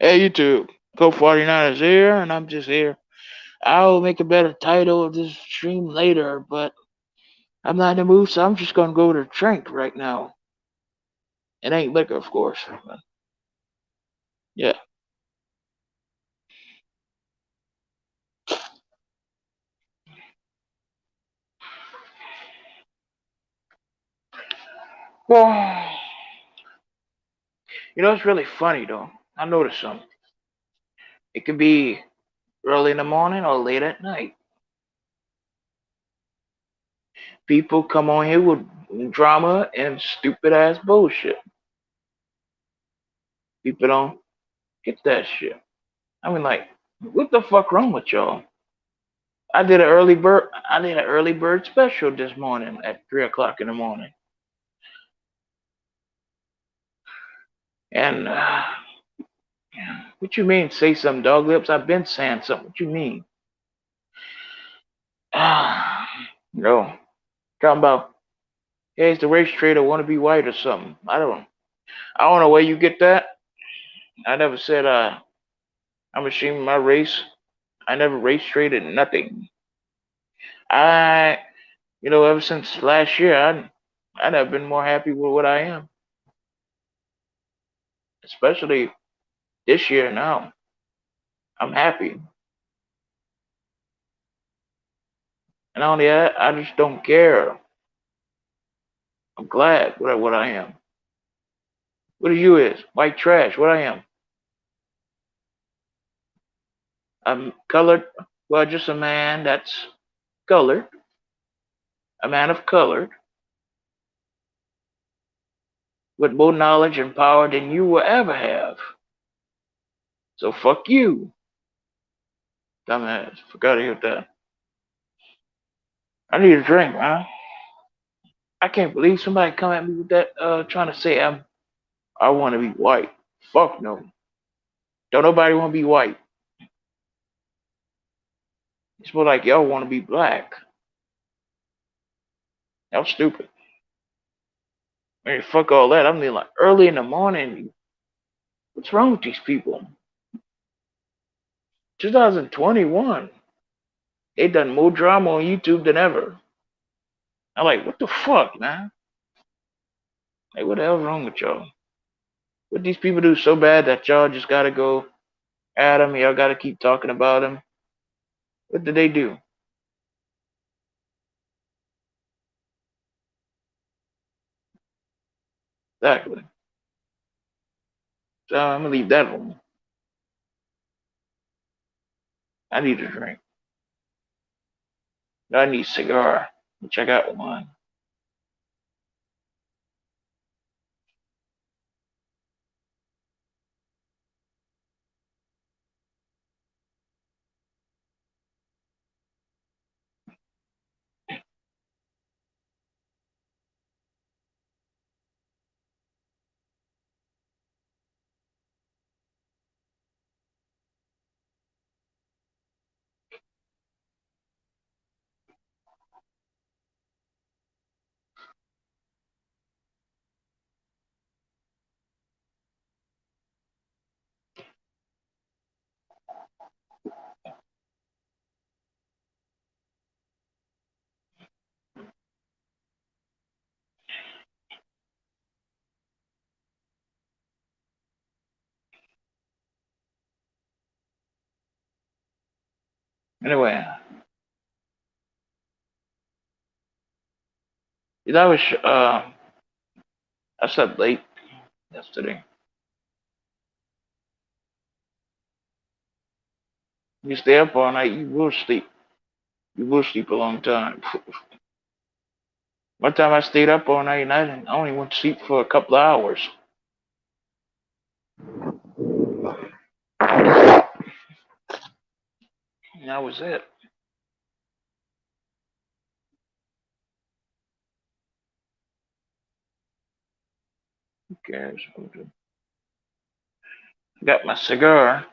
Hey, YouTube. Code 49 is here, and I'm just here. I'll make a better title of this stream later, but I'm not in the mood, so I'm just gonna go to drink right now. It ain't liquor, of course. But yeah. Well, it's really funny though. I noticed something. It could be early in the morning or late at night. People come on here with drama and stupid ass bullshit. People don't get that shit. I mean, like, what the fuck wrong with y'all? I did an early bird special this morning at 3 o'clock in the morning. And what you mean say something, dog lips? I've been saying something. What you mean? No. Talking about, hey, it's the race trader want to be white or something. I don't know where you get that. I never said I'm ashamed of my race. I never race traded nothing. I ever since last year I never been more happy with what I am. Especially this year now. I'm happy. And not only that, I just don't care. I'm glad what I am. What are you is? White trash. What I am? I'm colored. Well, just a man that's colored. A man of color with more knowledge and power than you will ever have. So fuck you, dumbass. Forgot to hit that. I need a drink, man. I can't believe somebody come at me with that, trying to say I want to be white. Fuck no. Don't nobody want to be white. It's more like y'all want to be black. Y'all stupid. I mean, fuck all that. I mean, like early in the morning. What's wrong with these people? 2021. They done more drama on YouTube than ever. I'm like, what the fuck, man? Like, what the hell's wrong with y'all? What these people do so bad that y'all just gotta go at them? Y'all gotta keep talking about them. What did they do? Exactly. So I'm gonna leave that alone. I need a drink. I need a cigar, which I got one. Anyway, I was I slept late yesterday. You stay up all night, you will sleep. You will sleep a long time. One time I stayed up all night and I only went to sleep for a couple of hours. And that was it. Who cares? Got my cigar.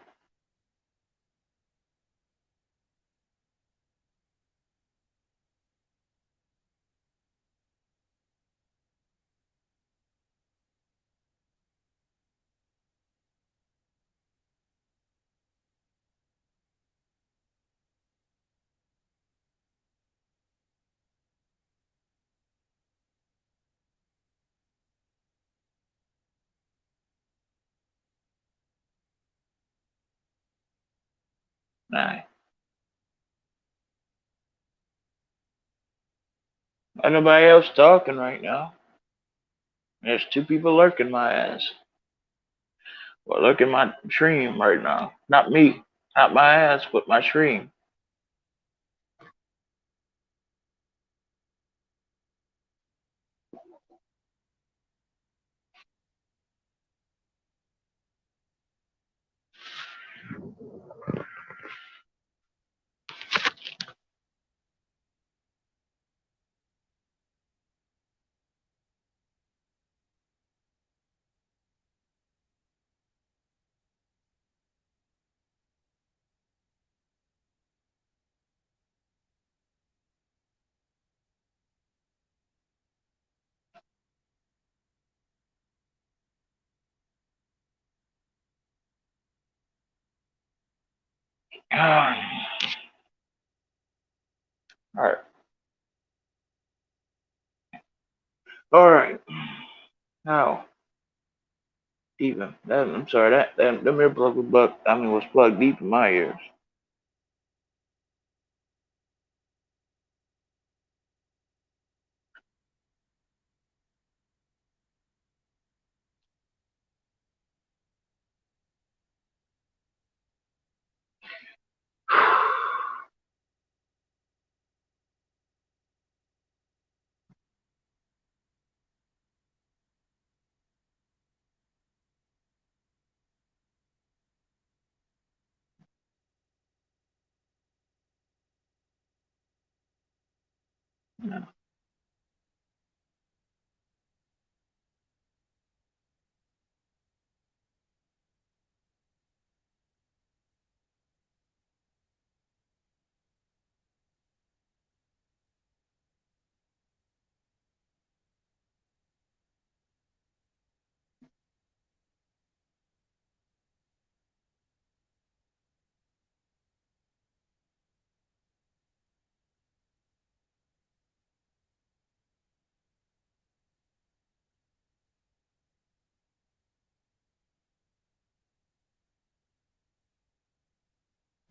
Nah, ain't nobody else talking right now. There's two people lurking my ass. Well, lurking my stream right now. Not me. Not my ass, but my stream. Alright. Alright. Now, even that, I'm sorry, that the mirror plug was plugged deep in my ears.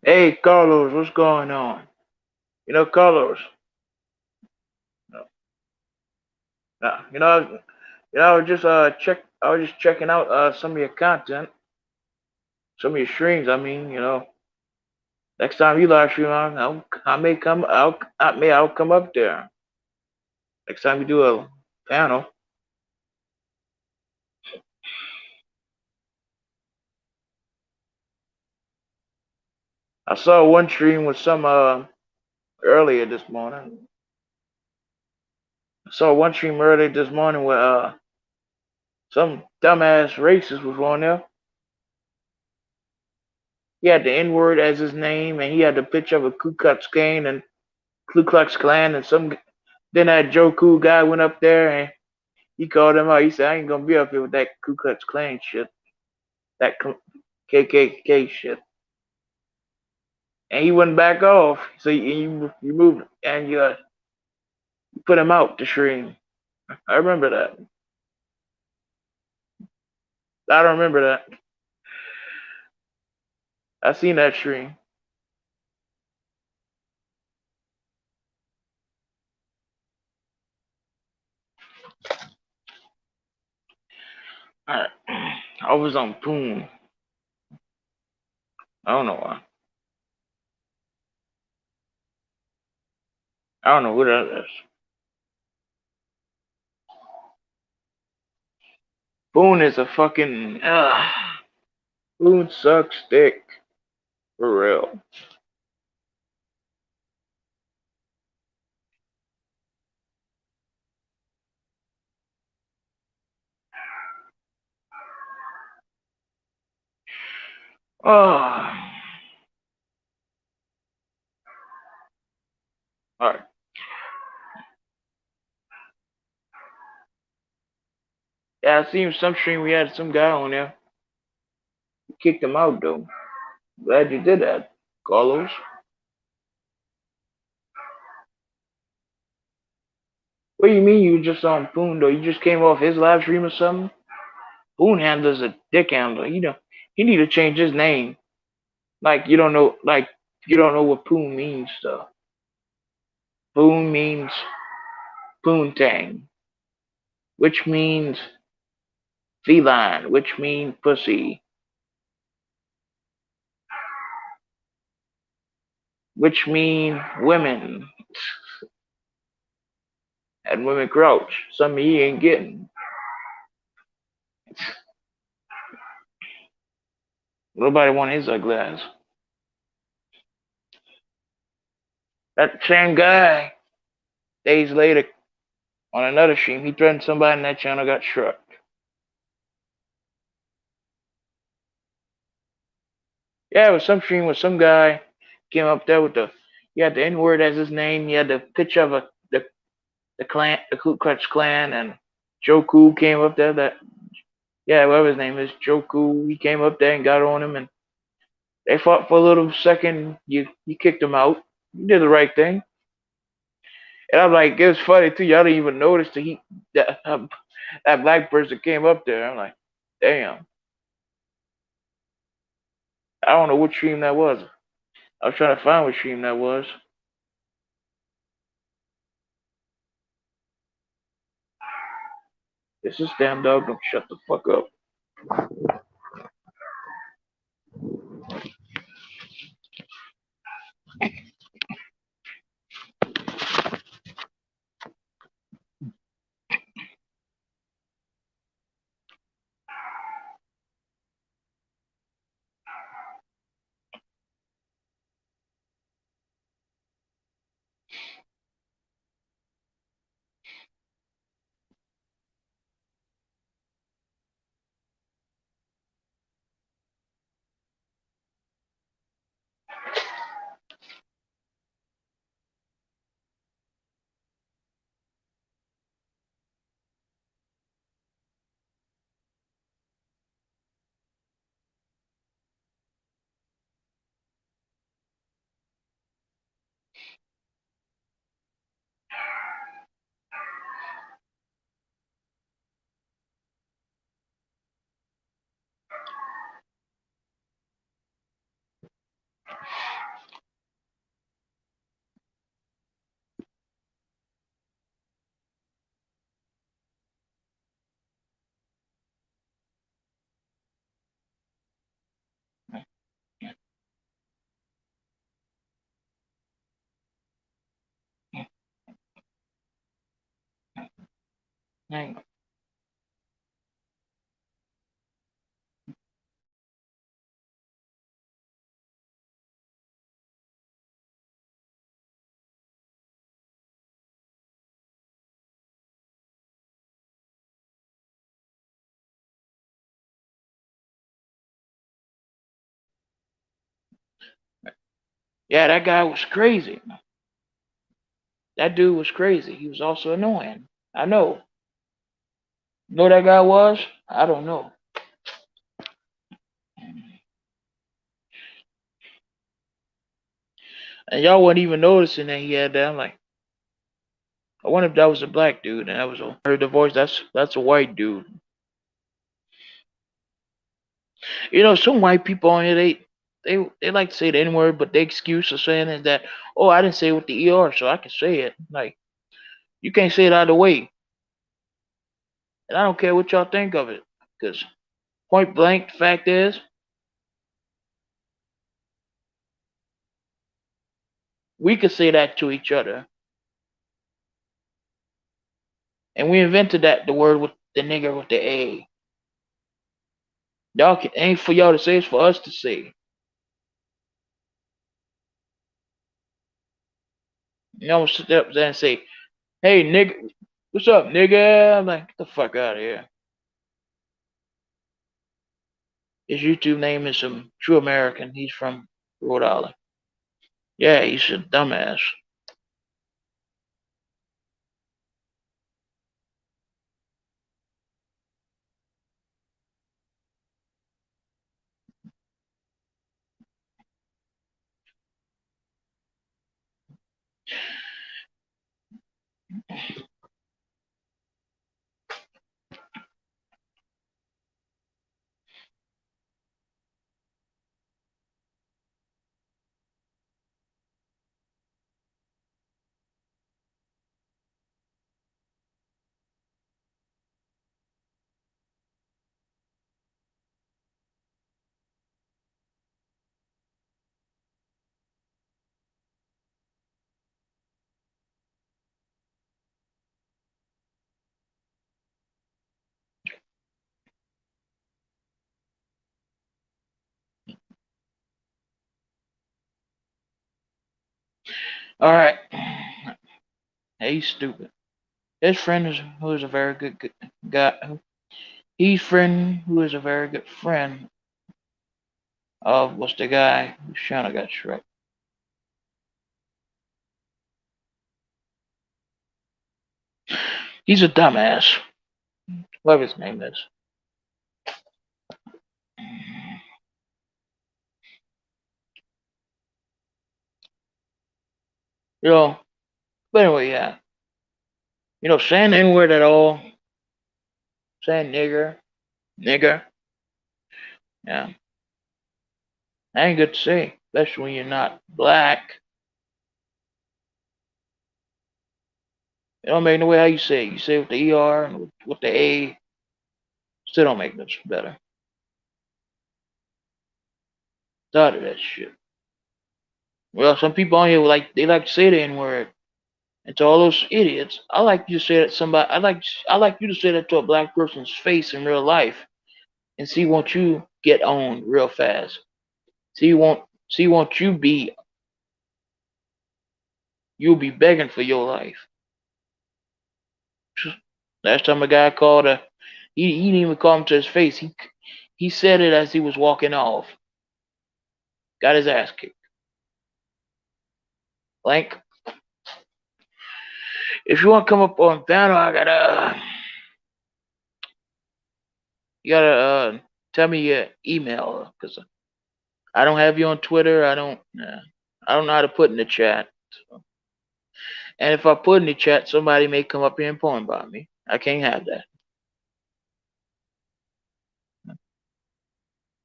Hey, Carlos, what's going on? Carlos. No, no, I was just checking out some of your content, some of your streams. I mean, next time you live stream, I'll come up there. Next time you do a panel, I saw one stream with some earlier this morning. I saw one stream earlier this morning where some dumbass racist was on there. He had the N word as his name, and he had the picture of a Ku Klux Klan, and then that Joe Cool guy went up there and he called him out. He said, "I ain't gonna be up here with that Ku Klux Klan shit, that KKK shit." And he went back off. So you moved and you put him out the stream. I remember that. I don't remember that. I seen that stream. Alright. I was on Poon. I don't know why. I don't know who that is. Poon is a fucking. Poon sucks dick. For real. Oh. Alright. Yeah, I seen some stream we had some guy on there. We kicked him out though. Glad you did that, Carlos. What do you mean you just on Poon though? You just came off his live stream or something? Poon handler's a dick handler. He need to change his name. Like you don't know, like You don't know what poon means though. Poon means poontang, which means feline, which means pussy, which mean women. And women crouch. Something he ain't getting. Nobody want his ugly ass. That same guy, days later, on another stream, he threatened somebody in that channel, got struck. Yeah, it was some stream where some guy came up there with he had the N word as his name. He had the picture of the clan, the Ku Klux Klan, and Joe Cool came up there. Whatever his name is, Joe Cool. He came up there and got on him, and they fought for a little second. You kicked him out. You did the right thing. And I'm like, it was funny too. Y'all didn't even notice that black person came up there. I'm like, damn. I don't know what stream that was. I was trying to find what stream that was. This damn dog don't shut the fuck up. Dang. Yeah, that guy was crazy. That dude was crazy. He was also annoying. I know. You know who that guy was? I don't know. And y'all wasn't even noticing that he had that. I'm like, I wonder if that was a black dude. And I heard the voice. That's a white dude. You know, some white people on here, they like to say the N word, but the excuse of saying is that, oh, I didn't say it with the ER, so I can say it. Like, you can't say it either way. And I don't care what y'all think of it. Because point blank, the fact is, we could say that to each other. And we invented the word with the nigger with the A. Ain't for y'all to say, it's for us to say. You know, sit up there and say, hey, nigga, what's up, nigga? I'm like, get the fuck out of here. His YouTube name is some true American. He's from Rhode Island. Yeah, he's a dumbass. All right. Hey, he's stupid. His friend is who is a very good guy. He's friend who is a very good friend of was the guy whose channel got shredded. He's a dumbass. Whatever his name is. You know, but anyway, yeah. Saying the N-word at all, saying nigger, yeah, that ain't good to say, especially when you're not black. It don't make no way how you say it. You say it with the ER and with the A, still don't make much better. Tired of that shit. Well, some people on here they like to say the N-word. And to all those idiots, I like you to say that somebody I like you to say that to a black person's face in real life and see won't you get owned real fast. See won't you'll be begging for your life. Last time a guy called he didn't even call him to his face. He said it as he was walking off. Got his ass kicked. Like, if you want to come up on panel, you gotta tell me your email because I don't have you on Twitter. I don't know how to put in the chat. So. And if I put in the chat, somebody may come up here and poem about me. I can't have that.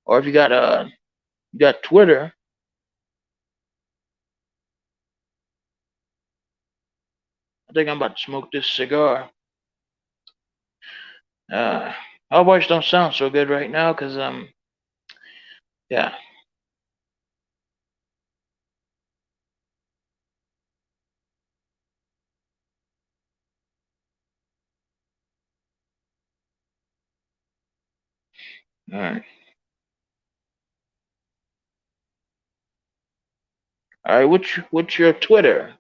Or if you got Twitter. I think I'm about to smoke this cigar. Uh, my voice don't sound so good right now because yeah. All right. All right. What's your Twitter?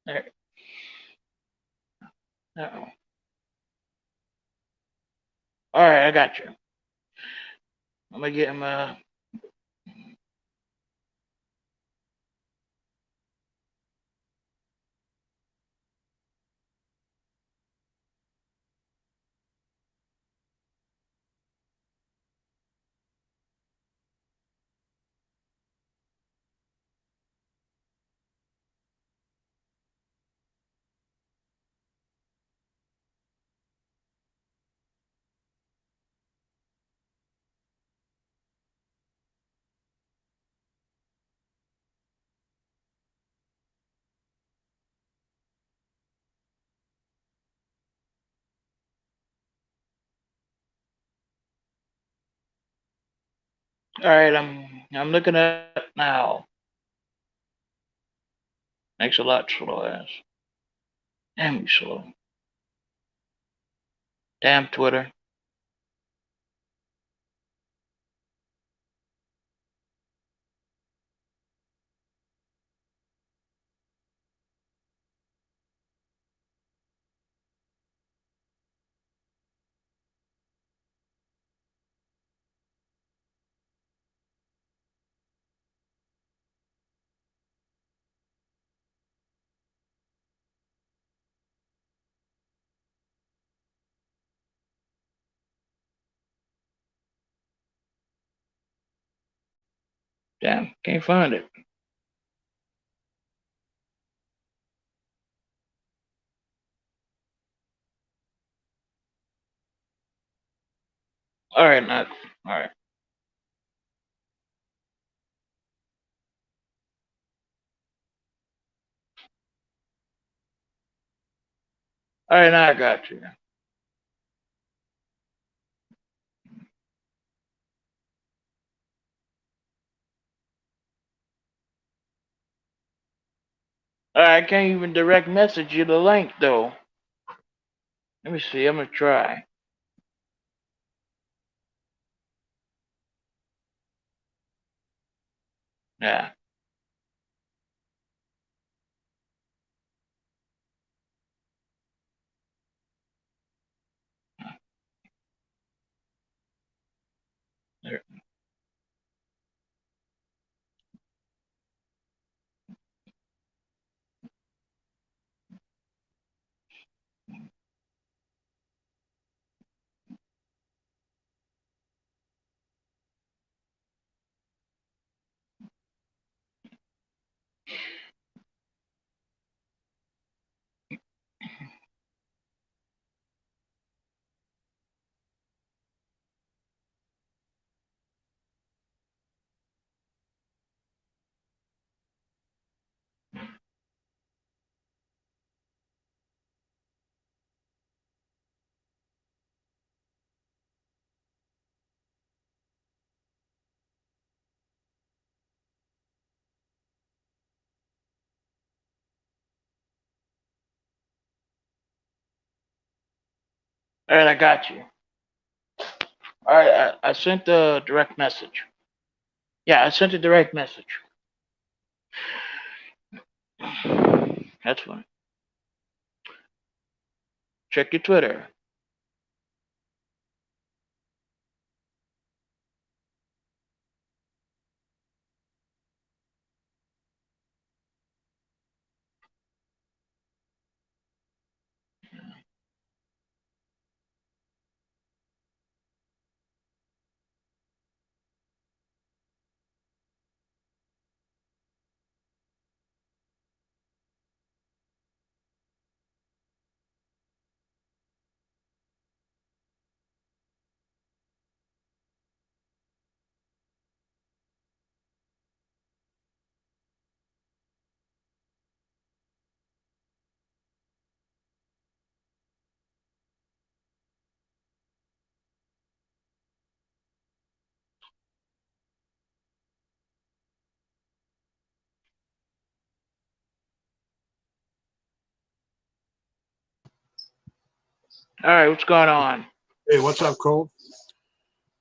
There. Uh-oh. All right, I got you. I'm gonna get him. All right, I'm looking at it now. Makes a lot slow ass. Damn you slow. Damn Twitter. Damn, can't find it. All right, now. All right. All right, now I got you. All right, I can't even direct message you the link though. Let me see. I'm gonna try. Yeah. There. All right, I got you. All right, I sent the direct message. Yeah, I sent a direct message. That's fine. Check your Twitter. All right, what's going on? Hey, what's up, Cole?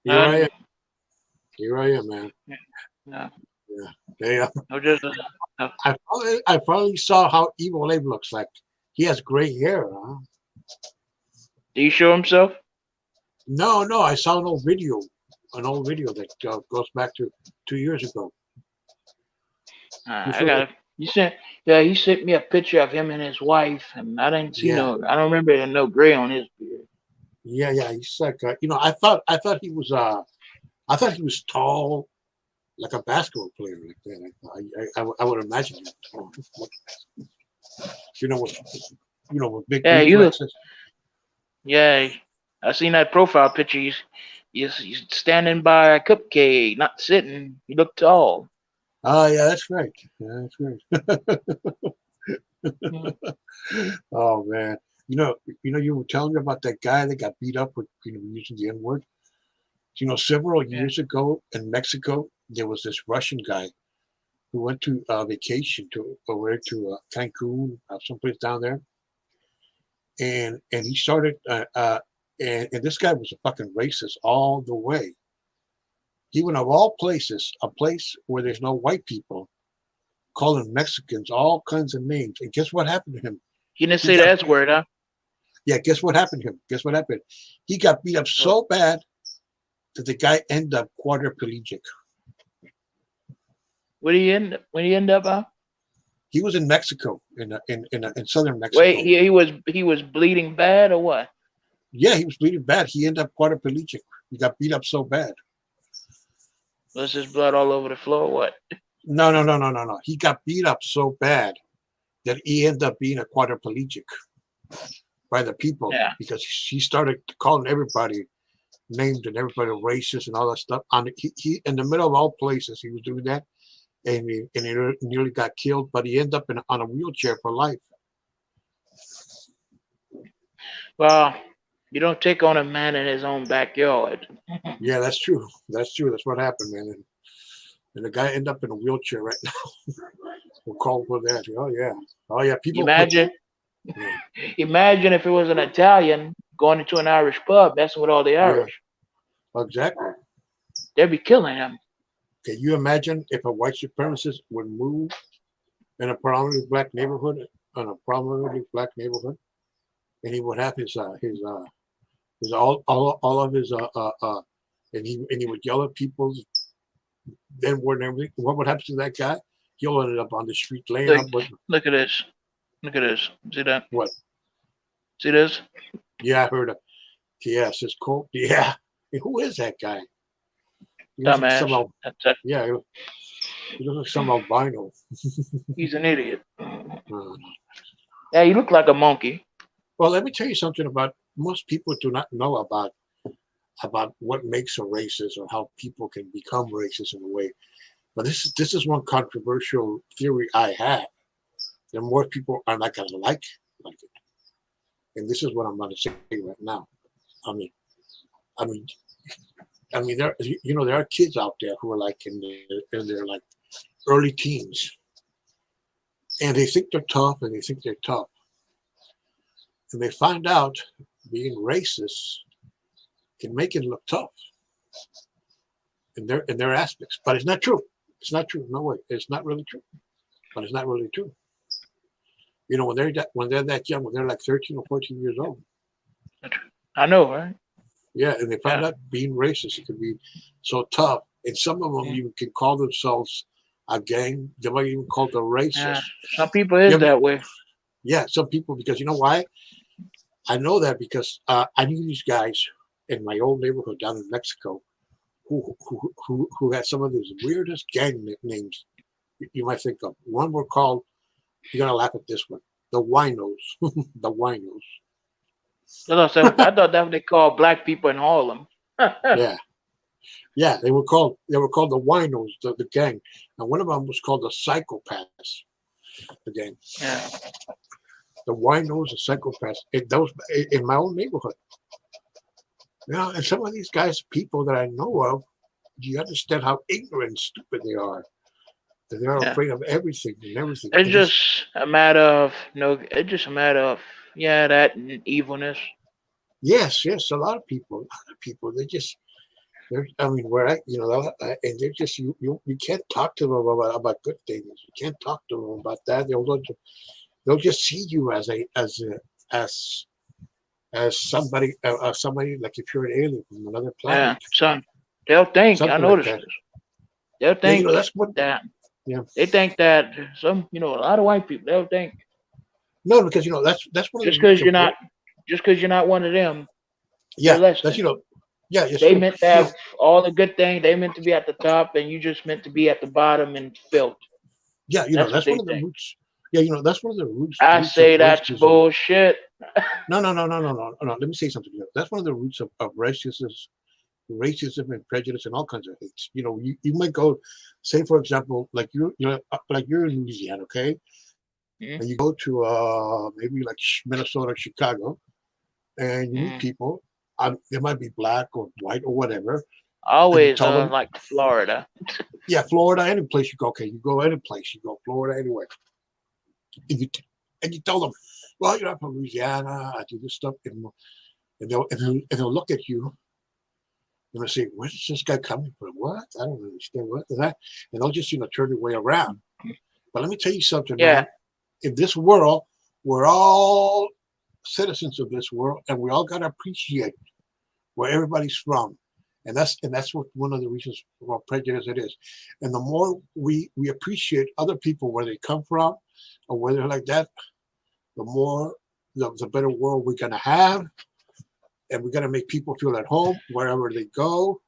Here I am. Here I am, man. No, Yeah. Hey, no, just I finally saw how Evil Abe looks like. He has gray hair, huh? do you show himself? No, I saw an old video that goes back to 2 years ago. I got it. You sent, yeah, he sent me a picture of him and his wife, and I didn't see Yeah, no, I don't remember there no gray on his beard. yeah. He's like, I thought he was tall, like a basketball player, like that. I would imagine him tall. You know, with with big Yeah, reflexes. yeah, I seen that profile picture. He's standing by a cupcake, not sitting. He looked tall. Oh, yeah, that's right. Yeah, that's right. Hmm. Oh man, you were telling me about that guy that got beat up with using the N word. Several Yeah, years ago in Mexico, there was this Russian guy who went to vacation to Cancun, someplace down there, and he started and this guy was a fucking racist all the way. He went of all places, a place where there's no white people, calling Mexicans all kinds of names. And guess what happened to him? he didn't He say the got S word, huh? Yeah, guess what happened to him? Guess what happened? He got beat up Oh, so bad that the guy ended up quadriplegic. what did he end? When he end up, huh? He was in Mexico, in southern Wait, Mexico. he was bleeding bad or what? Yeah, he was bleeding bad. He ended up quadriplegic. He got beat up so bad. Was his blood all over the floor? Or what? No. He got beat up so bad that he ended up being a quadriplegic by the people Yeah. because he started calling everybody named and everybody racist and all that stuff. He in the middle of all places, he was doing that, and he nearly got killed, but he ended up on a wheelchair for life. Well, you don't take on a man in his own backyard. Yeah, that's true. That's true. That's what happened, man. And the guy ended up in a wheelchair right now. We'll call for that. Oh yeah. Oh yeah. People put. Imagine, Yeah. imagine if it was an Italian going into an Irish pub messing with all the Yeah. Irish. Exactly. They'd be killing him. Can you imagine if a white supremacist would move in a predominantly black neighborhood, and he would have his all of his and he would yell at people, then word and everything. What would happen to that guy? He'll end up on the street laying Look, up with look at this. Look at this. See that? what? See this? Yeah, I heard of. Yes, it's cool. Yeah. Hey, who is that guy? He looks like Dumbass. yeah, he looks like some albino. He's an idiot. Uh, Yeah, you look like a monkey. well, let me tell you something about most people do not know about what makes a racist or how people can become racist in a way. But this is one controversial theory I have that more people are not going to like it. And this is what I'm going to say right now. I mean, I mean, there there are kids out there who are like in their like early teens, and they think they're tough, and they find out being racist can make it look tough in their aspects, but it's not true. It's not true. No way. It's not really true. But it's not really true. When they're that young, when they're like 13 or 14 years old. I know, right? Yeah, and they find out being racist it can be so tough. And some of them even can call themselves a gang. They might even call them racist. Yeah, some people is that way. Yeah, some people, because you know why? I know that because I knew these guys in my old neighborhood down in Mexico who had some of these weirdest gang nicknames you might think of. One were called, you're gonna laugh at this one, the winos. The winos. I thought that's what they call black people in Harlem. Yeah. Yeah, they were called the winos, the gang. And one of them was called the psychopaths, the gang. Yeah. The winos, the psychopaths. That was in my own neighborhood. And some of these guys, people that I know of, do you understand how ignorant and stupid they are? That they are afraid of everything and everything. It's just a matter of that and evilness. Yes, a lot of people, I mean, and they're just you can't talk to them about good things. You can't talk to them about that. They'll just see you as somebody like if you're an alien from another planet. Yeah, son. They'll think. Something I noticed like this. They'll think that's what. that. Yeah. They think that a lot of white people. They'll think. No, because that's one of just because you're not one of them. Yeah, that's Yeah, they meant to have all the good things. They meant to be at the top, and you just meant to be at the bottom and filth. Yeah, that's one of the roots. Yeah, that's one of the roots. I say that's bullshit. No. Let me say something. That's one of the roots of racism and prejudice and all kinds of hates. You might go, say for example, like you're in Louisiana, okay, and you go to maybe like Minnesota, Chicago, and you meet people. They might be black or white or whatever. Always like Florida. Yeah, Florida, any place you go. Okay, you go any place. You go Florida, anywhere. And you tell them, well, you're from Louisiana. I do this stuff, and they'll look at you and they'll say, where's this guy coming from? What? I don't understand what is that. And they'll just turn their way around. But let me tell you something. Yeah. Man. In this world, we're all citizens of this world, and we all gotta appreciate where everybody's from. And that's what one of the reasons for prejudice it is. And the more we appreciate other people where they come from or where they're like that, the more the better world we're gonna have. And we're gonna make people feel at home wherever they go,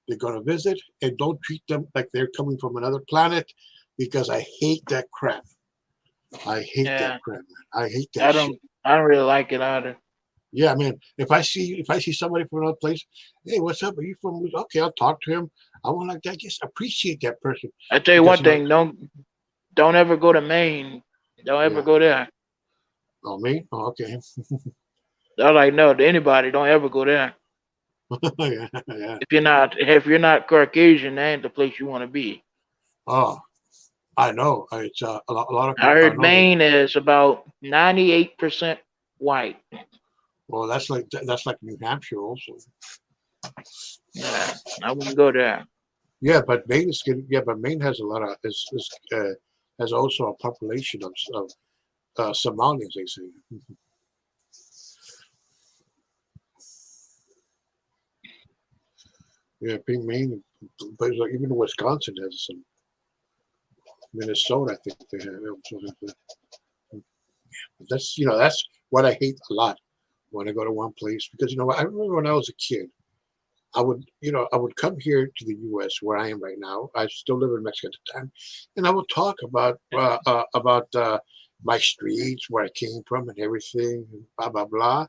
they're gonna visit, and don't treat them like they're coming from another planet, because I hate that crap. I hate that crap, man. I hate that shit. I don't really like it either. Yeah, man. If I see somebody from another place, hey, what's up? Are you from? Okay, I'll talk to him. I want like that. Just appreciate that person I tell you because one thing, don't ever go to Maine. Don't ever yeah. go there. Oh, me? Oh, okay. I like no to anybody. Don't ever go there. Yeah, yeah. If you're not Caucasian, that ain't the place you want to be. Oh, I know. It's a lot of I people. I heard know that. Maine is about 98% white. Well, that's like New Hampshire also. Yeah, I wouldn't go there. Yeah, but Maine is getting. Yeah, but Maine has a lot of has also a population of Somalians. They say. Yeah, being Maine, but like even Wisconsin has some. Minnesota, I think they have. That's what I hate a lot when I go to one place because I remember when I was a kid, I would come here to the U.S. where I am right now. I still live in Mexico at the time, and I would talk about my streets, where I came from, and everything, and blah blah blah.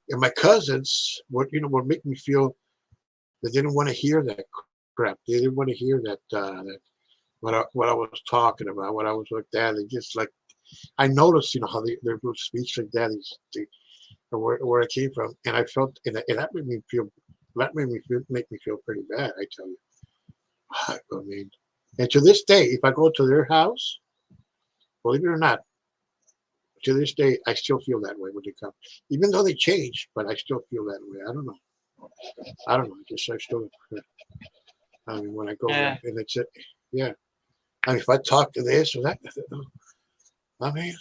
And my cousins would make me feel they didn't want to hear that crap. They didn't want to hear that what I was talking about, what I was like that. They just like I noticed, how they would speak like that is where I came from, and I felt, and that make me feel pretty bad. I tell you, I mean, and to this day, if I go to their house, believe it or not, to this day, I still feel that way when they come, even though they changed, but I still feel that way. I don't know. I don't know. I still. I mean, when I go there, Yeah, and it's it. Yeah. I mean, if I talk to this or that, I mean,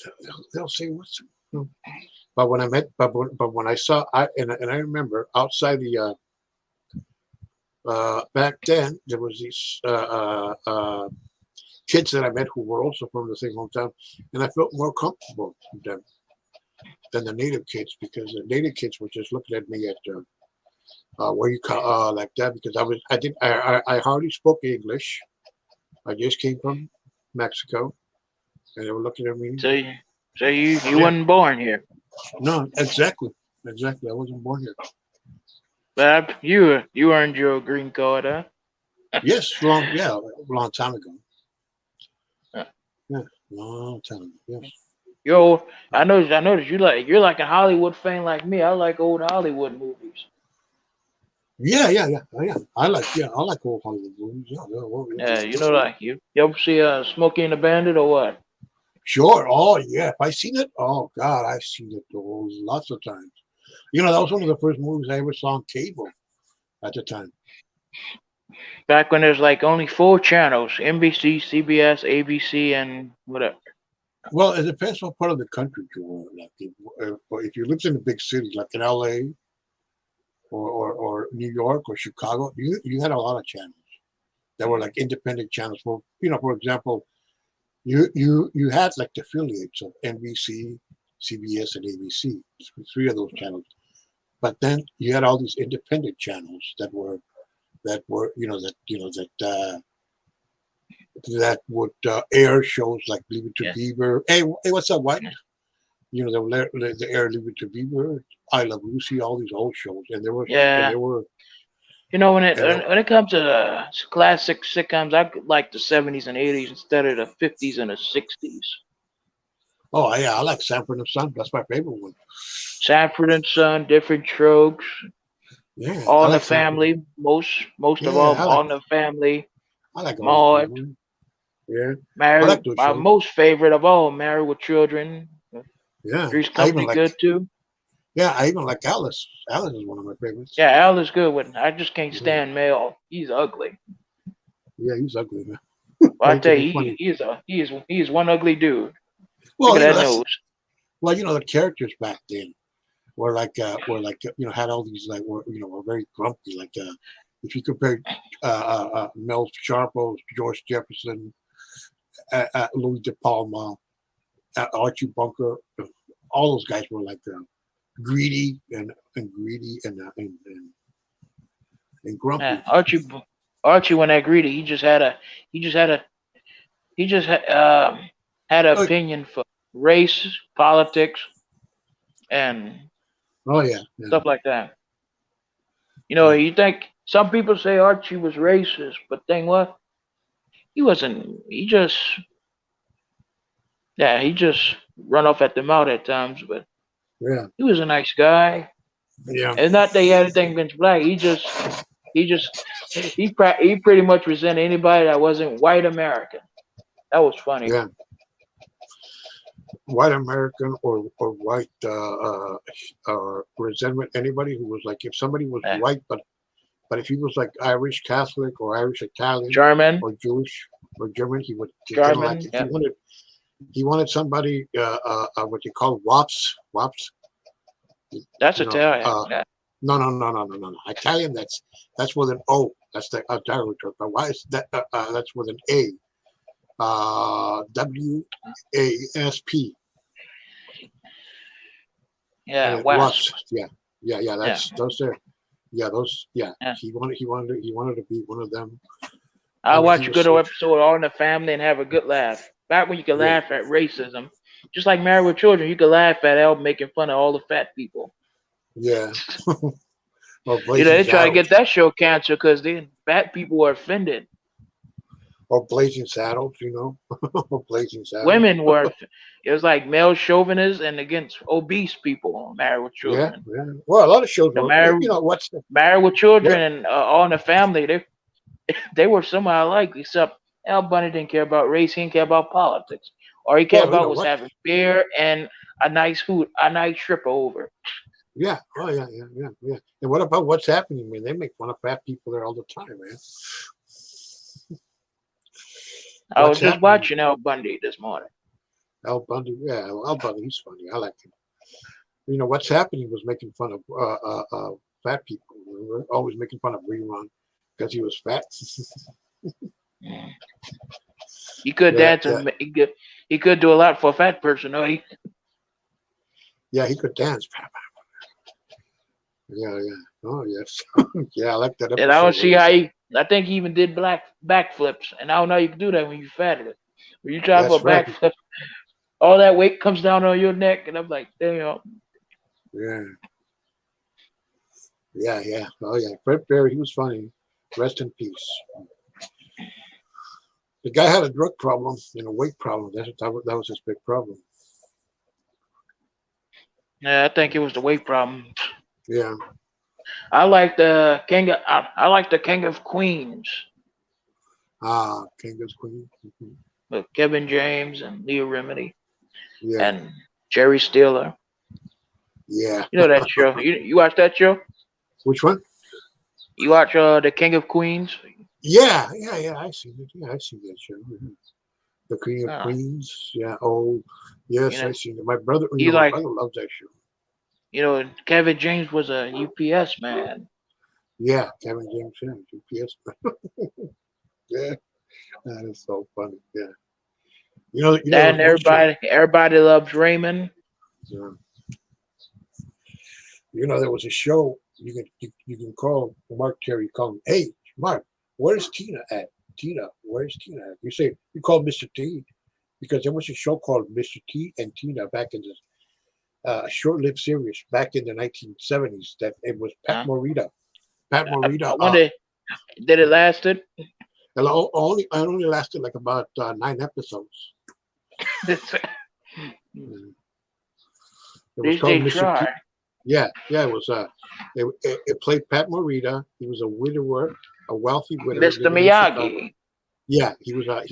they'll say what's. But when I met, but when I saw, and I remember outside the back then there was these kids that I met who were also from the same hometown, and I felt more comfortable with them than the native kids because the native kids were just looking at me at where you call like that because I hardly spoke English. I just came from Mexico, and they were looking at me. so you Yeah, wasn't born here, no, exactly. I wasn't born here. but you earned your green card, huh? Yes, long time ago. Yeah, long time ago. Yes. Yo, I noticed you're like a Hollywood fan like me. I like old Hollywood movies. Yeah. I like old Hollywood movies. Yeah, Yeah, like you ever see Smokey and the Bandit or what? sure. Oh, yeah. Have I seen it? Oh, God, I've seen it lots of times. That was one of the first movies I ever saw on cable at the time. Back when there's like only four channels: NBC, CBS, ABC, and whatever. Well, it depends what part of the country you were. Like, if you lived in a big city like in LA or New York or Chicago, you had a lot of channels that were like independent channels. For example, you had like the affiliates of NBC, CBS, and ABC, three of those channels. But then you had all these independent channels that were that would air shows like Leave It to Yeah, Beaver. Hey, what's up, White? The air Leave It to Beaver, I Love Lucy, all these old shows, and there was and yeah. there were When it and there, when it comes to classic sitcoms, I like the '70s and '80s instead of the '50s and the '60s. oh yeah, I like Sanford and Son. That's my favorite one. Sanford and Son, Different Strokes, Yeah, All I in the like Sanford. Family. Most of Yeah, all, All in the Family. I like All in the Maud, Family. Yeah, I like Married. those My shows. most favorite of all, Married with Children. Yeah, Three's I even Company like. good too. Yeah, I even like Alice. Alice is one of my favorites. Yeah, Al is good with. I just can't Yeah, stand Mel. He's ugly. yeah, he's ugly, man. But But I he can tell be you, funny. he is one ugly dude. Look Well, at that that's nose. the characters back then were like had all these like were very grumpy. Like if you compare Mel Sharpo, George Jefferson, Louis De Palma, Archie Bunker, all those guys were like greedy and greedy and Yeah, grumpy. Archie when that greedy, he just had a he just had an Oh, opinion for race, politics, and Oh yeah, yeah, stuff like that. yeah, You think some people say Archie was racist, but thing what? He wasn't. He just run off at the mouth at times, but yeah, he was a nice guy. yeah, And not that he had anything against black. He just he pretty much resented anybody that wasn't white American. That was funny. yeah. White American or white resentment. Anybody who was like, if somebody was Eh, white, but if he was like Irish Catholic or Irish Italian German, or Jewish or German, he would he didn't like German. it. Yeah, He wanted somebody what you call wops. that's You know, Italian. Yeah, no. Italian. That's with an O. That's the derogatory. But why is that? That's with an A. WASP. yeah, Wasps. Wasp. Yeah. Yeah, That's those there. Yeah, those. Yeah, yeah. he wanted to be one of them. I I mean, he watch a was good so. old episode of All in the Family and have a good laugh. Back when you could Yeah, laugh at racism, just like Married with Children, you could laugh at Al making fun of all the fat people. yeah. Or Blazing They try to Saddles. get that show canceled because the fat people were offended. Or Blazing Saddles. You know, or Blazing Saddles. Women were. It was like male chauvinists and against obese people on Married with Yeah, Children. yeah. Well, a lot of shows The were. You married know what's the, Married with what? Children and All in the Family, they were somehow alike, except Al Bundy didn't care about race, he didn't care about politics. All he cared Well, you about know was what? having beer and a nice stripper over. Yeah. Oh, yeah. And what about what's happening, man? They make fun of fat people there all the time, man. I What's was just happening? watching Al Bundy this morning. Al Bundy. Yeah, Al Bundy. He's funny. I like him. You know what's happening was making fun of fat people. We were always making fun of Rerun because he was fat. Mm. He could Yeah, dance yeah, and he could do a lot for a fat person. yeah. He could dance. Yeah. Oh yes. Yeah, I like that And I don't episode where see he. how he. I think he even did black backflips, and I don't know how you can do that when you're fat. When you try for a That's right. backflip, all that weight comes down on your neck, and I'm like, damn. Yeah, yeah. Oh yeah. Fred Perry. He was funny. Rest in peace. The guy had a drug problem and a weight problem. That was his big problem. Yeah, I think it was the weight problem. Yeah. I like the King of Queens Kanga's Queen. Mhm. with Kevin James and Leah Remini Yeah. and Jerry Stiller. Yeah. You know that show? You watch that show? Which one? You watch the King of Queens? Yeah. I see it. Yeah, I see that show. Mhm. The Queen of Uh, Queens. Yeah. Oh, you yes, I know, see it. My brother. he My like brother loves that show. Kevin James was a UPS man. Yeah, Kevin James. Yeah, GPS. Yeah, that is so funny. Yeah. There was And one show. everybody loves Raymond. uh, there was a show you can call Mark Terry. Call him, hey, Mark, where's Tina at? Tina, where's Tina at? You call Mr. T because there was a show called Mr. T and Tina back in the short-lived series back in the 1970s. That it was Pat Huh? Morita. Pat I Morita. wonder did it lasted? It only lasted like about 9 episodes. Mm. It was These called they Mr. try. T. Yeah. It was. It played Pat Morita. He was a widower, a wealthy widower Mr. living in Chicago. Miyagi. Yeah, he was a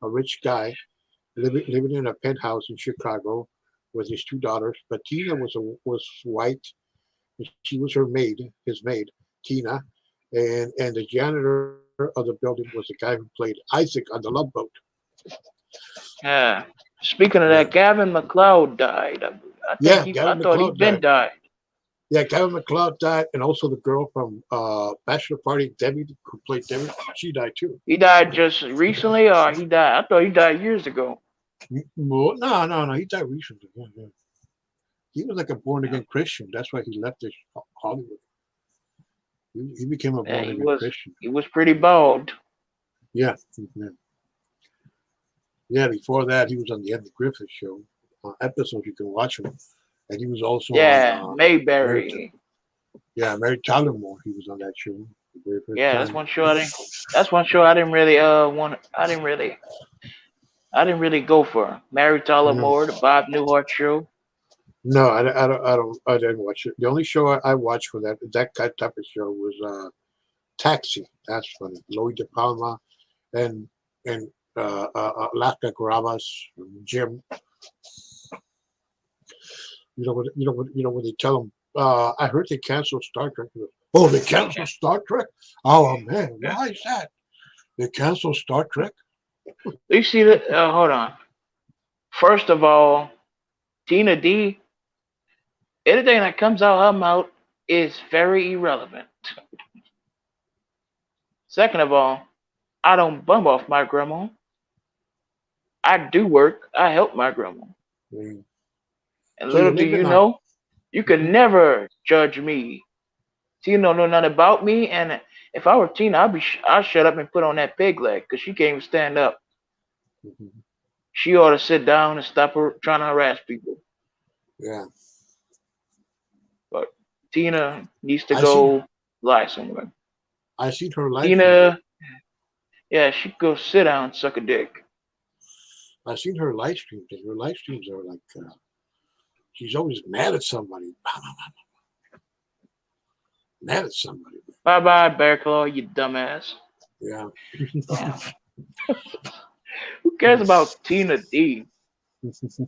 rich guy living in a penthouse in Chicago with his two daughters. But Tina was white. She was his maid, Tina, and the janitor of the building was the guy who played Isaac on the Love Boat. Yeah. Speaking of Yeah, that, Gavin Mccloud died. yeah. I Gavin thought he'd Mcleod been died. died. Yeah, Gavin Mcleod died, and also the girl from Bachelor Party, Debbie, who played Debbie, she died too. He died just recently, or he died. I thought he died years ago. No. He died recently. Yeah. He was like a born Yeah, again Christian. That's why he left Hollywood. He became a yeah, born again Christian. he was pretty bald. Yeah. Yeah. Yeah, before that, he was on the Andy Griffith Show. Episodes you can watch him, and he was also on Yeah, Mary. Mayberry. Yeah, Mary Tyler Moore. He was on that show the very first Yeah, that's time. one show I didn't. That's one show I didn't really want. I didn't really go for. Mary Tyler No, Moore, the Bob Newhart show. no, I didn't watch it. The only show I watched for that type of show was Taxi. That's funny. Lloyd De Palma and Laska Gravas, Jim. When they tell them, I heard they canceled Star Trek. He goes, oh, they canceled Star Trek? Oh man, Yeah. why is that? They canceled Star Trek? You see that? Hold on. First of all, Tina D. Anything that comes out her mouth is very irrelevant. Second of all, I don't bum off my grandma. I do work. I help my grandma. Mm. And So you little do lived in you a know, you can mhm, never judge me. Tina don't know nothing about me, and if I were Tina, I'd shut up and put on that pig leg because she can't even stand up. mhm. She ought to sit down and stop her trying to harass people. Yeah, But Tina needs to I seen go lie somewhere. I seen her live stream. Tina, yeah, she could go sit down and suck a dick. I seen her live streams, and her live streams are like she's always mad at somebody, mad at somebody. Bye bye, Bear Claw, you dumbass. Yeah. Damn. Who cares about Tina D?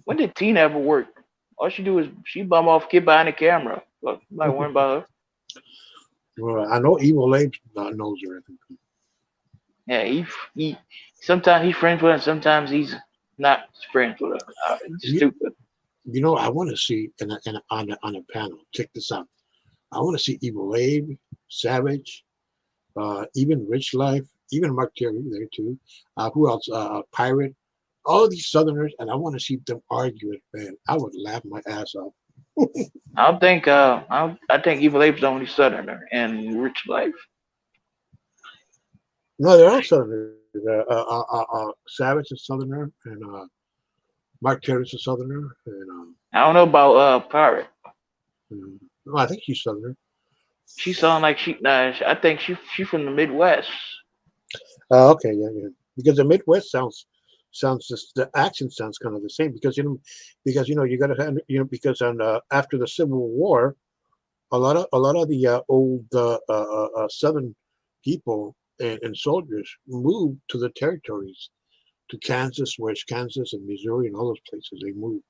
When did Tina ever work? All she do is she bum off kid behind the camera. Look, I'm not worrying about her. Well, I know Evil Abe knows her. I think. Yeah, he sometimes he's friends with her, and sometimes he's not friends with her. It's You, stupid. I want to see on a panel. Check this out. I want to see Evil Abe, Savage, even Rich Life, even Mark Terry there too. Who else? Pirate. All of these Southerners, and I want to see them argue it, man. I would laugh my ass off. I don't think I think Evil Ape's the only Southerner in Rich Life. No, they're all Southerners. Savage is Southerner, and Mark Terry's a Southerner, and I don't know about Pirate. no, I think he's Southerner. She sound like she. I think she from the Midwest. Okay, yeah, yeah. Because the Midwest sounds just the accent sounds kind of the same because you got to because on after the Civil War, a lot of the old Southern people and soldiers moved to the territories to Kansas, West Kansas, and Missouri, and all those places they moved,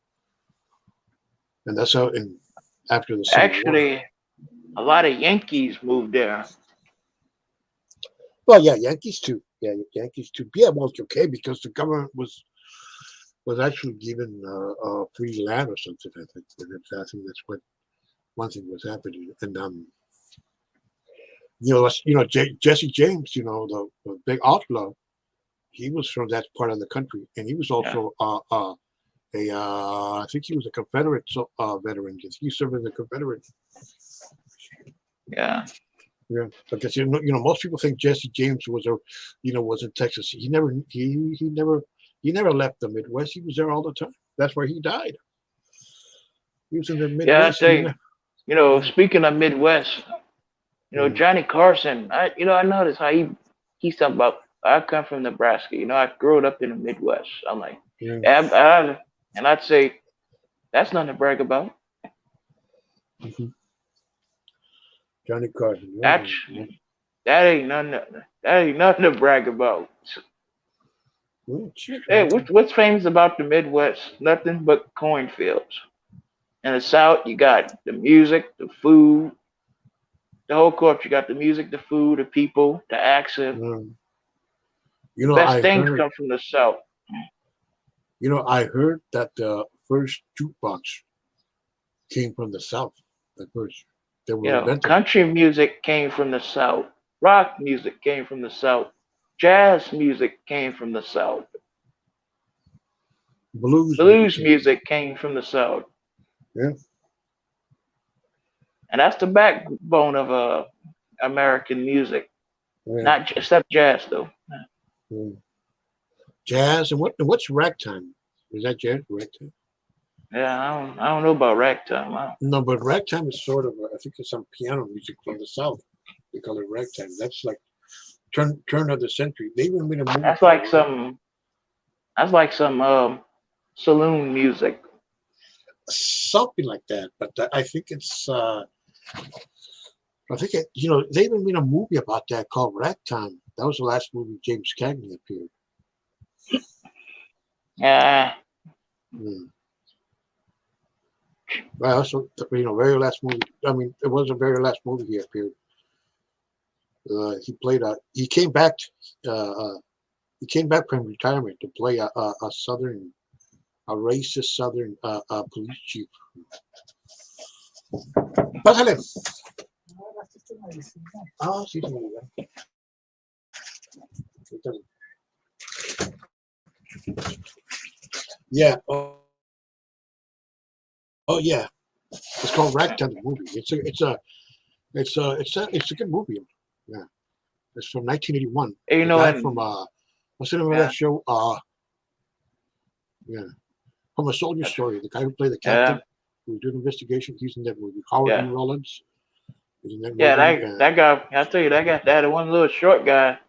and that's how. And after the Civil War, Actually, a lot of Yankees moved there. well, yeah, Yankees too. Yeah, Yankees too. Yeah, well, it's okay because the government was actually given free land or something. I think that's what one thing was happening, and Jesse James, the big outlaw, he was from that part of the country, and he was Yeah, also I think he was a Confederate veteran. He served in the Confederate. yeah, Yeah, because most people think Jesse James was in Texas. He never left the Midwest. He was there all the time. That's where he died. He was in the yeah. I Midwest. think Yeah. speaking of Midwest, Mm, Johnny Carson. I noticed how he's talking about. I come from Nebraska. I grew up in the Midwest. I'm like, yeah. and I'd say that's nothing to brag about. Mhm. Johnny Carson. That's that ain't nothing. That ain't nothing to brag about. Hey, what's famous about the Midwest? Nothing but cornfields. In the South, you got the music, the food, the whole corp. You got the music, the food, the people, the accent. Um, The you know, best I things heard. come from the South. I heard that the first jukebox came from the South. The first they were invented. Country music came from the South. Rock music came from the South. Jazz music came from the South. Blues music Blues came from. music came from the South. Yeah, And that's the backbone of American music. yeah. Not except jazz though. Mm. Jazz and what's ragtime? Is that jazz ragtime? Yeah, I don't know about ragtime. No, but ragtime is sort of, I think it's some piano music from the South. They call it ragtime. That's like turn of the century. They even made a movie That's like called some saloon music. something like that. But I think it's, I think it, they even made a movie about that called Ragtime. That was the last movie James Cagney appeared. Yeah, Hmm. Well, so very last movie. I mean, it was the very last movie he appeared. He played a. He came back. Uh, uh, he came back from retirement to play a southern, a racist southern police chief. Pásale. Ah, sí, sí. Yeah. Oh, yeah. It's called Ragtime the movie. It's a good movie. Yeah. It's from 1981. and, The guy from and what's the name of that yeah, show? Yeah, from A Soldier Story. The guy who played the yeah, captain who did investigation. He's in that movie. Howard E. yeah, Rollins is in that yeah. movie. That guy. I tell you, that one little short guy.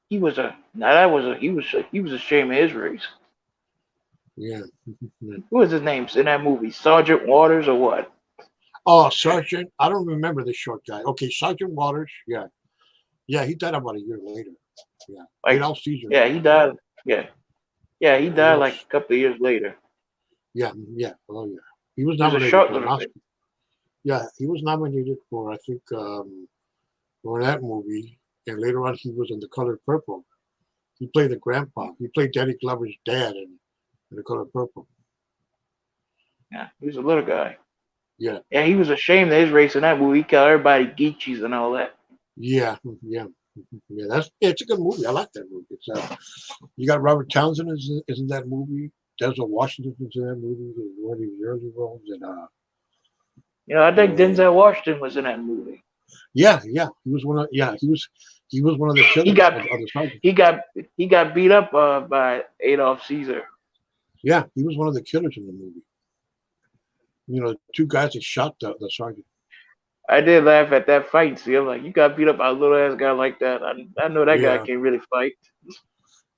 He was a now that was a he was ashamed of his race. Yeah. Yeah. What was his name in that movie? Sergeant Waters or what? Oh, Sergeant. I don't remember the short guy. Okay, Sergeant Waters. Yeah, yeah. He died about a year later. Yeah, Like, Adolf Caesar. yeah, he died. Yeah, yeah, he Yeah, died Adolf. like a couple of years later. Yeah, yeah. Oh, yeah. He was He was a nominated short for an little thing. Oscar. Yeah, he was nominated for I think for that movie, and later on he was in The Color Purple. He played the grandpa. He played Danny Glover's dad in The Color Purple. Yeah, he was a little guy. Yeah, Yeah, he was ashamed of his race in that movie. He called everybody geechies and all that. yeah, yeah, yeah. It's a good movie. I like that movie. It's you got Robert Townsend is in that movie. Denzel Washington is in that movie. One of his early roles, and I think uh, Denzel Washington was in that movie. yeah, yeah. He was one of he was one of the He killers got of the sergeant. he got he got beat up by Adolf Caesar. Yeah, he was one of the killers in the movie. Two guys that shot the sergeant. I did laugh at that fight. See, I'm like, you got beat up by a little ass guy like that. I know that guy Yeah, can't really fight.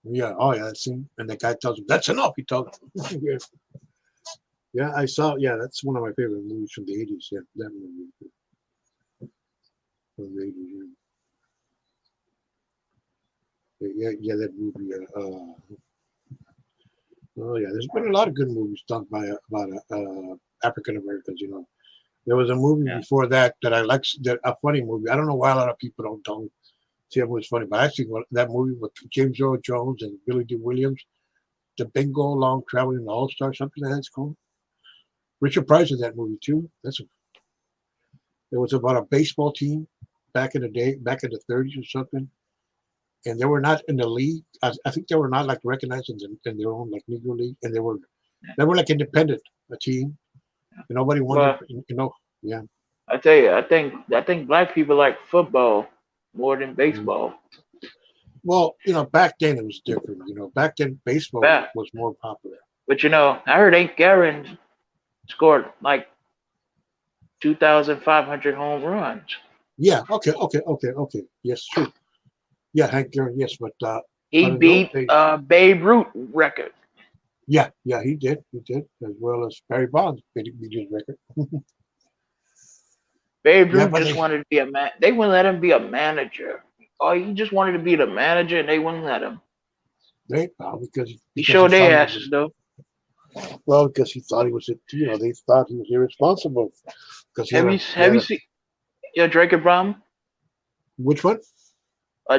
yeah. Oh yeah, that's him. And the guy tells him, "That's enough." He told him. Yeah. Yeah, I saw. Yeah, that's one of my favorite movies from the '80s. Yeah, that movie from the '80s. Yeah, yeah, yeah, that movie. Oh yeah, there's been a lot of good movies done by about African Americans. There was a movie Yeah. before that I liked, a funny movie. I don't know why a lot of people don't see that movie funny, but actually that movie with James Earl Jones and Billy D. Williams, the Bingo Long Traveling All Star, something like that's called. Richard Pryor in that movie too. It was about a baseball team back in the day, back in the '30s or something, and they were not in the league. I think they were not like recognized in their own like Negro league, and they were like independent, a team, and nobody wanted, Well, yeah. I tell you, I think black people like football more than Mm. baseball. Well, back then it was different. Back then baseball Yeah. was more popular. But I heard Hank Aaron scored like 2,500 home runs. Yeah. Okay. Okay. Okay. Okay. Yes. True. Yeah. Hank Aaron. Yes, He but in those beat days, Babe Ruth record. yeah. Yeah. He did. He did, as well as Barry Bonds beat his record. Babe Yeah, Ruth but just wanted to be a man. They wouldn't let him be a manager. Oh, he just wanted to be the manager, and they wouldn't let him. because He he showed thought their he was asses though. because he thought he was they thought he was irresponsible because he had Have you seen Drake and Brom? which one?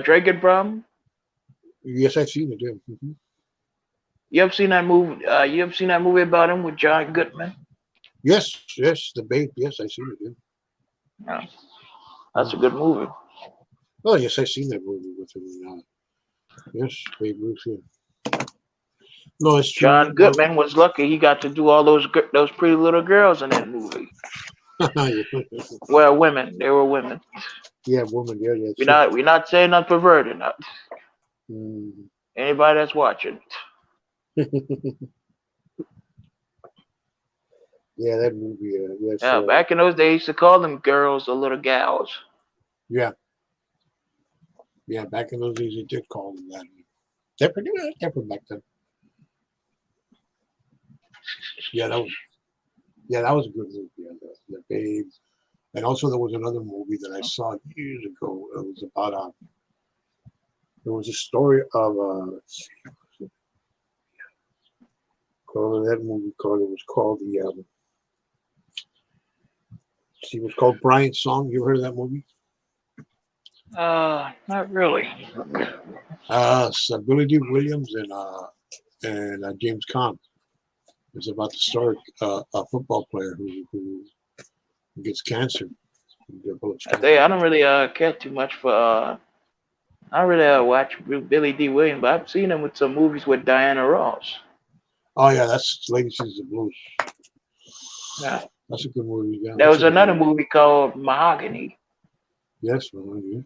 Drake and Brom? Yes, I've seen it. Yeah. You ever seen that movie? You ever seen that movie about him with John Goodman? Yes, yes, the Babe. Yes, I've seen it. Yeah. Yeah, Yeah. that's a good movie. Oh, yes, I've seen that movie with him. Yes, Babe Ruth. Yeah. No, it's true. John Goodman was lucky he got to do all those pretty little girls in that movie. Well, women, they were women. Yeah, woman. Yeah, yeah, We're true. not saying not perverted. Not Mm. anybody that's watching. Yeah, that movie. Yes. Yeah, back in those days, they used to call them girls or little gals. Yeah, yeah. Back in those days, they did call them that. They're pretty different back then. Yeah, that was a good movie. Yeah, the Babe, and also there was another movie that I saw years ago. It was about There was a story of let's see, called that movie called it was called the see, it was called Brian's Song. You ever heard of that movie? Not really. So Billy D. Williams and James Caan. It's about the story a football player who gets cancer, who develops I tell you, cancer. I don't really care too much for I don't really watch Billy D. Williams, but I've seen him with some movies with Diana Ross. Oh yeah, that's Lady Sings the Blues. Yeah. That's a good movie. Yeah, There that's was a good another movie. movie called Mahogany. Yes, well, yeah,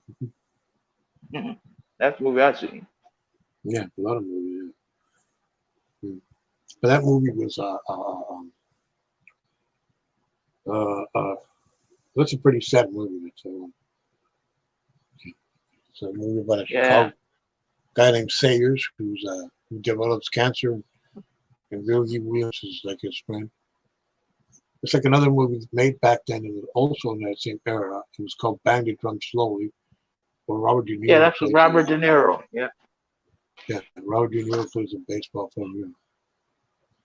That's the movie I've seen. yeah, a lot of movies. Yeah. Hmm. But that movie was uh, uh, that's a pretty sad movie. It's a movie about a Yeah. Chicago guy named Sayers who develops cancer, and Billy Williams is like his friend. It's like another movie made back then, and also in that same era. It was called Bang the Drum Slowly, where Robert De Yeah, Niro that's with plays Robert De Niro. Yeah. yeah, Robert De Niro plays a baseball player.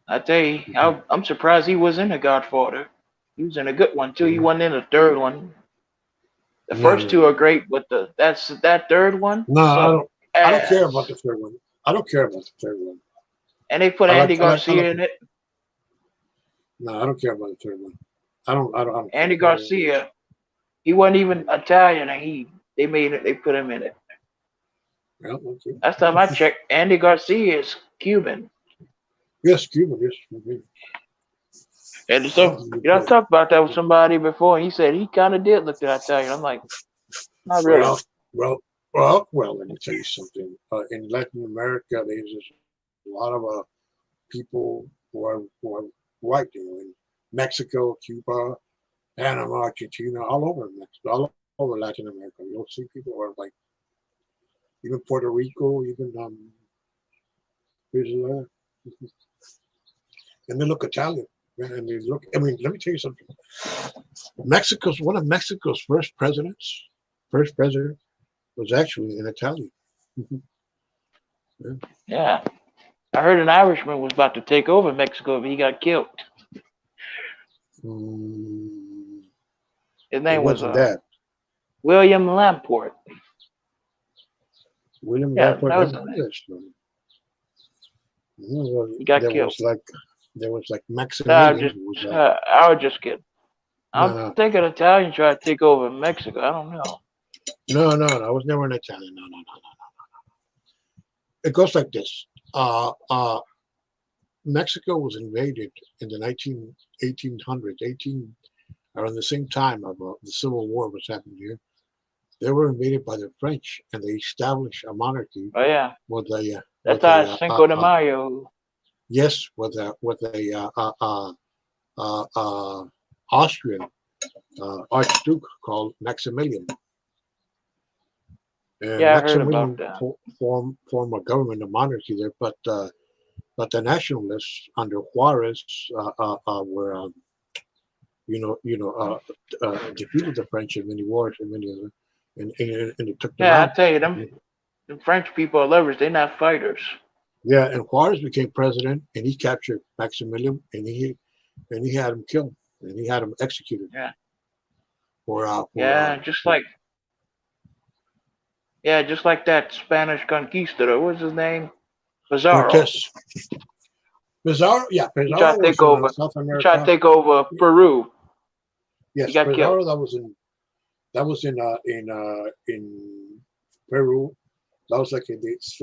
I tell you, Mhm. I'm surprised he was in The Godfather. He was in a good one too. He Yeah. wasn't in the third one. The No, first two no, are great, but that third one no. sucked I don't care about ass. the third one. I don't care about the third one. And they put Andy I like. Garcia in it. No, I don't care about the third one. I don't care. Andy Garcia, he wasn't even Italian, and they made it. They put him in it. Well, okay. Last time I checked, Andy Garcia is Cuban. Yes, Cuba. Yes, okay. And That so, was a good you know, I play. talked about that with somebody before, and he said he kind of did look at Italian. I'm like, not really. Well, well, well. Let me tell you something. In Latin America, there's just a lot of people who are white. You know, in Mexico, Cuba, Panama, Argentina, all over Mexico, all over Latin America. You'll see people who are like even Puerto Rico, even Venezuela, and they look Italian. And they look. I mean, let me tell you something. Mexico's one of Mexico's first president was actually an Italian. Yeah. Yeah. I heard an Irishman was about to take over Mexico, but he got killed. Mm, His it name was wasn't that. William Lamport. William Yeah, Lampard that was never his heard of name. that story. Well, He got killed. there was like No, I Maximilian just, who was I was just kidding. I no don't no think an Italian tried to take over Mexico. I don't know. no, I was never an Italian. No. It goes like this. Mexico was invaded in the 1800s, 18 around the same time of the Civil War was happening here. They were invaded by the French, and they established a monarchy Oh yeah, with that's how Cinco de Mayo. yes, with Austrian archduke called Maximilian. And Yeah, I heard about Maximilian that. formed a government, a monarchy there, but the nationalists under Juarez were defeated the French in many wars and many other, and it took them Yeah, I out. tell you, them French people are lovers. They're not fighters. Yeah, and Juarez became president, and he captured Maximilian, and he had him killed, and he had him executed Yeah, for just like that Spanish conquistador. What's his name? Pizarro. Cortez. Pizarro, yeah, He tried Pizarro to was take in over. South He tried to America. take over Peru. He Yes, got killed. Pizarro. That was in Peru. That was like it's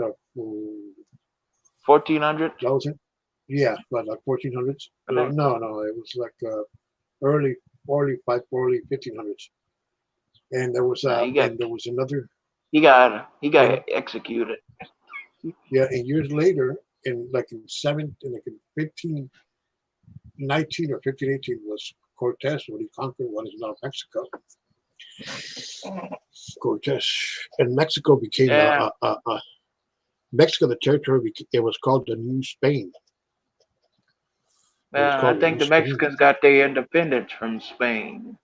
1400s. that was it. Yeah, but like 1400s. I think. No, it was like early early 1500s. No, And there was another he got and executed. yeah, and years later in 15 1419 or 1518 was Cortez when he conquered what is now Mexico. Cortez. And Mexico became Yeah, Mexico, the territory, it was called the New Spain. It was I called the think New the Spain. Mexicans got their independence from Spain.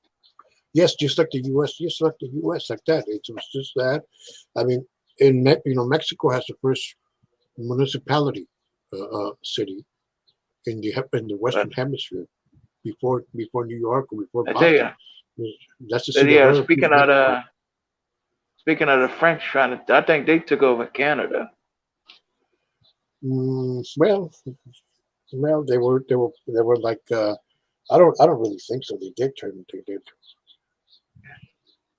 Yes, just like the U.S., just like the U.S., like that. It was just that. I mean, Mexico has the first municipality city in the But Western Hemisphere before New York or before I tell you, Boston. That's the but city of yeah, Veracruz, Mexico. speaking of the French trying to, I think they took over Canada. Well, they were like I don't really think so. They did turn. They did.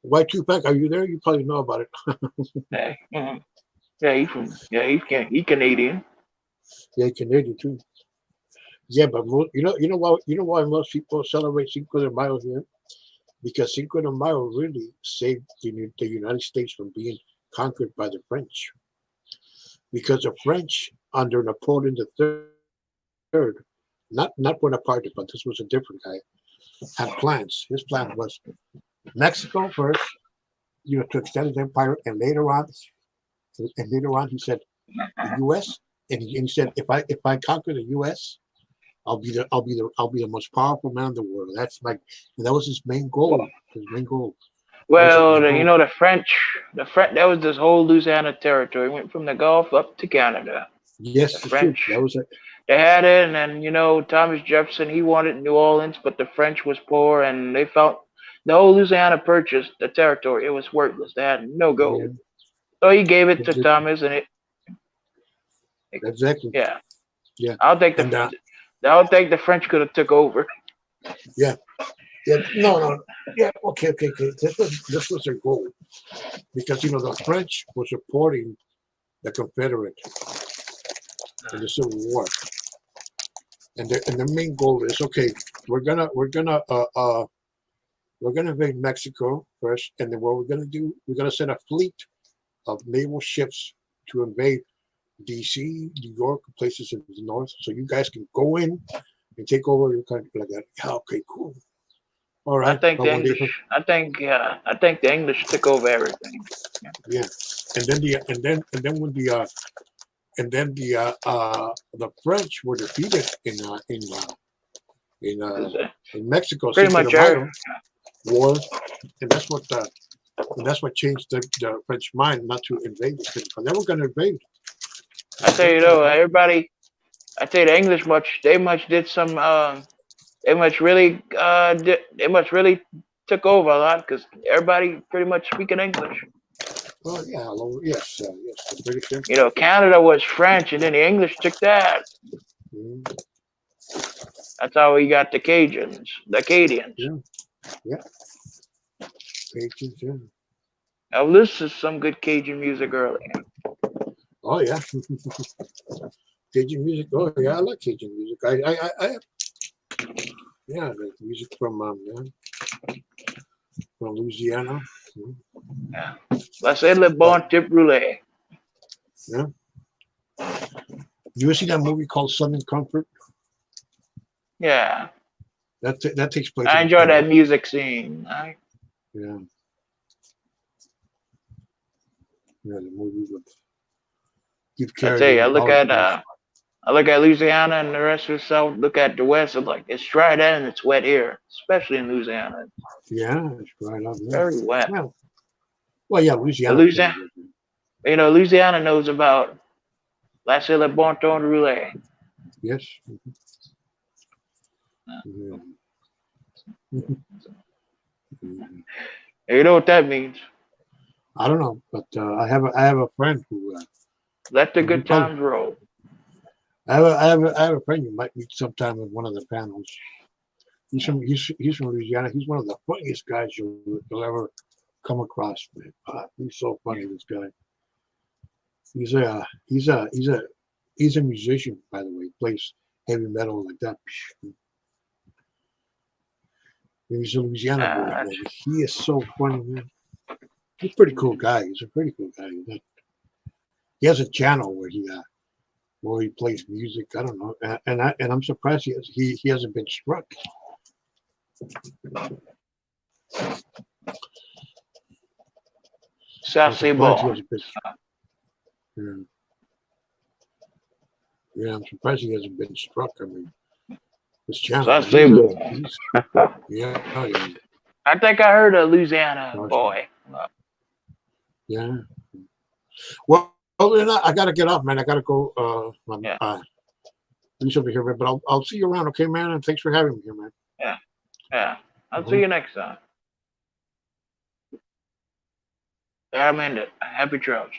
Why Tupac? Are you there? You probably know about it. Hey, yeah, he Canadian. Yeah, Canadian too. Yeah, but you know why most people celebrate Cinco de Mayo here? Because Cinco de Mayo really saved the United States from being conquered by the French. Because the French under Napoleon III, not Bonaparte, but this was a different guy, had plans. His plan was Mexico first, to extend his empire, and later on he said the U.S. and he said if I conquer the U.S. I'll be the most powerful man in the world. And that was his main goal. His main goal. That was his Well, main goal. The French, that was this whole Louisiana territory. Went from the Gulf up to Canada. Yes, The it's true. French, That was it. they had it, and then Thomas Jefferson, he wanted New Orleans, but the French was poor, and they felt the whole Louisiana purchase, the territory, it was worthless. They had no Yeah, gold, so he gave it to exactly. Thomas, and Exactly. yeah, Yeah, I don't think and the French could have took over. yeah, yeah. No, no. Yeah. Okay. Okay. Okay. This was their goal because the French were supporting the Confederate in the Civil War, and their main goal is okay. We're gonna invade Mexico first, and then what we're gonna do? We're gonna send a fleet of naval ships to invade D.C., New York, places in the north, so you guys can go in and take over your country like that. Yeah, okay, cool. All I right, think but the when they English, I think the English took over everything. Yeah. yeah, and then when the French were defeated in uh, 'Cause, in Mexico, pretty Cinco de much every, Mayo war, and that's what changed the French mind not to invade the country. They were going to invade. I tell They were you going to though, conquer. everybody, I tell you the English they much did some, they much really took over a lot because everybody pretty much speaking English. Well, yeah, yes, yes, the British Canada was French, and then the English took that. Empire. That's how we got the Cajuns, the Acadians. Yeah, yeah, pages, yeah. Now this is some good Cajun music earlier. Oh yeah, Cajun music. Oh yeah, I like Cajun music. Yeah, the music from Louisiana. Yeah. Let's say Le But Bon Tip Roulette. yeah, you ever see that movie called Southern Comfort? Yeah. That takes place I in enjoy that in music scene. yeah, yeah, the movie with Keith I tell you, Carradine and all those guys. I look at Louisiana and the rest of the South. Look at the West. I'm like, it's dry there and it's wet here, especially in Louisiana. It's Yeah, it's right up there. very wet. Well, yeah, But Louisiana's pretty good. Louisiana knows about let's say Le Bon Ton Roulette. Yes. Yeah. You know what that means? I don't know, but I have a friend who Let the you good probably times roll. I have a friend you might meet sometime in one of the panels. He's from Louisiana. He's one of the funniest guys you'll ever come across. Man. He's so funny. This guy. He's a musician, by the way. He plays heavy metal like that. He's a Louisiana boy, Uh, man. He is so funny, man. He's a pretty cool guy. He's a pretty cool guy. He has a channel where Well, he plays music. I don't know, and I'm surprised he hasn't been struck. South Sea born. Yeah. Yeah, I'm surprised he hasn't been struck. I mean, this channel. South Sea born. Yeah, oh yeah. I think I heard a Louisiana Gosh, boy. yeah. Well, then I got to get off, man. I got to go. Yeah. Do something here, man. But I'll see you around, okay, man? And thanks for having me here, man. Yeah. Yeah. I'll see you next time. I'm in it. Happy trails.